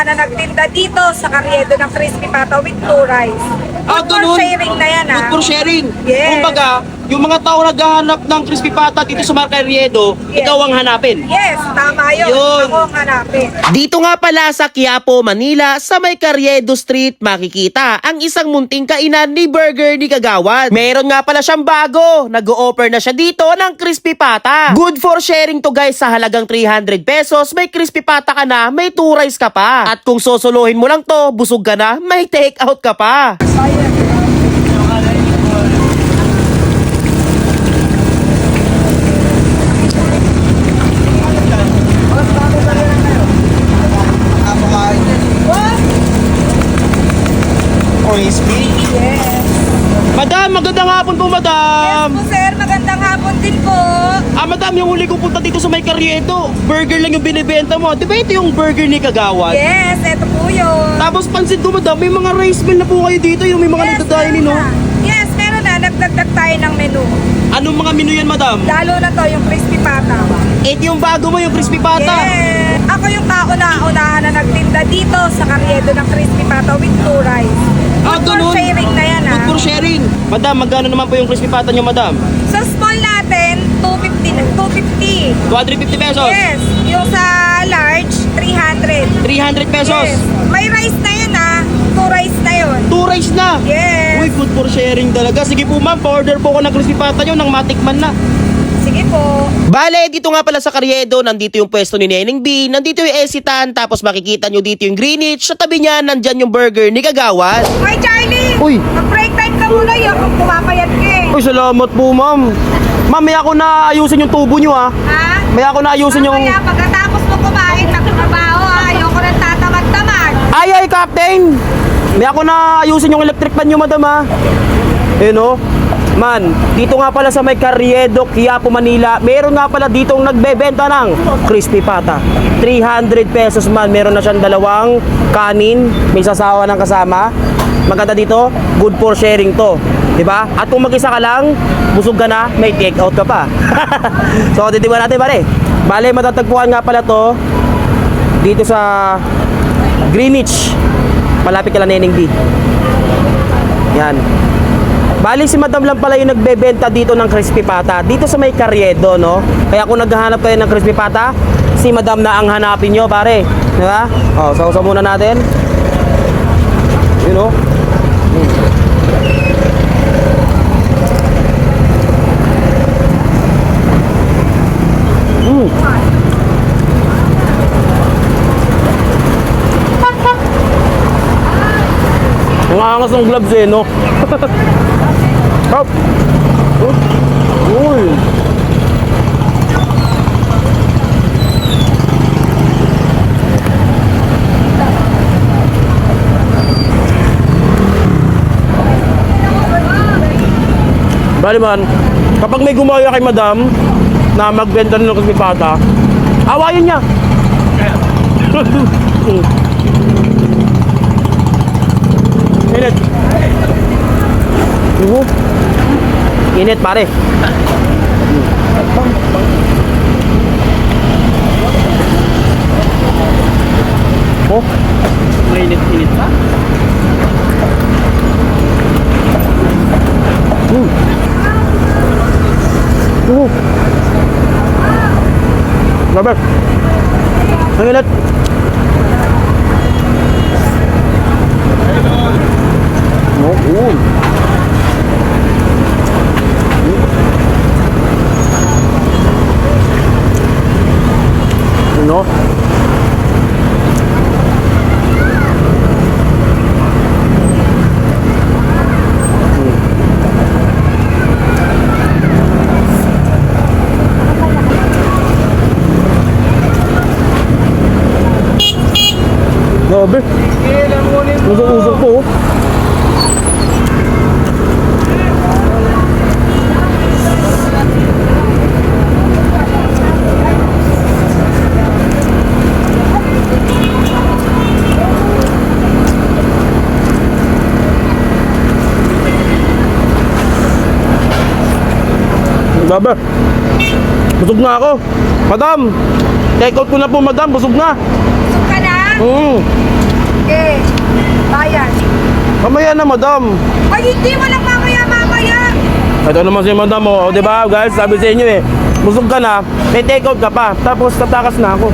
naunahan na nagtinda dito sa Carriedo ng Crispy Pata with 2 rice. Good for ganun. sharing na yan Good for sharing. Yes. Kumbaga, yung mga tao naghahanap ng crispy pata dito sa Carriedo, Yes. ikaw ang hanapin. Yes, tama yun. Yun. Ako ang hanapin. Dito nga pala sa Quiapo, Manila, sa may Carriedo Street, makikita ang isang munting kainan ni Burger ni Kagawad. Meron nga pala siyang bago. Nag-o-offer na siya dito ng crispy pata. Good for sharing to guys, sa halagang 300 pesos. May crispy pata ka na, may 2 rice ka pa. At kung sosolohin mo lang to, busog ka na, may take out ka pa. Crispy. Yes. Madam, magandang hapon po, madam. Yes po sir, magandang hapon din po. Madam, yung huli ko punta dito sa may Carriedo, burger lang yung binibenta mo. Di ba ito yung burger ni Kagawad? Yes, eto po yun. Tapos pansin ko, madam, may mga rice meal na po kayo dito, yung may mga nagdadainin, no? Yes, meron na. Nagdagdag tayo ng menu. Anong mga menu yan, madam? Lalo na to, yung crispy pata. Ito yung bago mo, yung crispy pata. Yes. Ako yung kauna-unahan na nagtinda dito sa Carriedo ng crispy pata with 2 rice. Good for Ganun. sharing na yan Good for sharing. Madam, magkano naman po yung crispy pata nyo, madam? Sa small natin, 250. 250 pesos. Yes. Yung sa large, 300. 300 pesos. Yes. May rice na yun 2 rice na yun. 2 rice na. Yes. Uy, good for sharing talaga. Sige po, ma'am, pa-order po ko ng crispy pata nyo nang matikman na. Sige po. Bale, dito nga pala sa Carriedo, nandito yung pwesto ni Neneng B, nandito yung Esitan, tapos makikita nyo dito yung Greenwich, sa tabi niya, nandyan yung burger ni Kagawad. Hi Charlie! Uy. Mag-break time ka muna yun kung pumapayat ka eh. Uy, salamat po, ma'am. Ma'am, may ako na ayusin yung tubo nyo, ha? Ha? May ako na ayusin yung... Mamaya, pagkatapos mo kumain, nagtrabaho ha. Ayoko nang tatamad-tamad. Ay, Captain! May ako na ayusin yung electric fan nyo, madam, ha? No? Man, dito nga pala sa may Carriedo, Quiapo, Manila, meron nga pala ditong nagbebenta ng crispy pata. 300 pesos man, meron na siyang 2 kanin, may sasawa ng kasama. Maganda dito, good for sharing to. Diba? At kung mag-isa ka lang, busog ka na, may take out ka pa. So, titiwan natin, pare. Bale, matatagpuan nga pala to dito sa Greenwich. Malapit ka lang Neneng B. Yan. Bali si madam lang pala yung nagbebenta dito ng crispy pata dito sa may Carriedo, no? Kaya kung naghahanap kayo ng crispy pata, si madam na ang hanapin nyo, pare. Di ba? O, sausaw muna natin. You know? Ang angas ng gloves eh, no? Hop! Uy! Bali man, kapag may gumaya kay madam na magbenta ng crispy pata, awayin niya! Init! Init, pare! Oh, mainit-init pa. Robert. Ang init. Oh, no? Grabe. Usok-usok po. Grabe. Busog na ako. Madam, take out ko na po, madam. Busog na. Busog ka na? Okay. Bayan. Mamaya na, madam. Ay, hindi mo lang mamaya. Ito naman si madam mo. O, diba, guys? Sabi sa inyo eh. Busog ka na, may take out ka pa. Tapos tatakas na ako.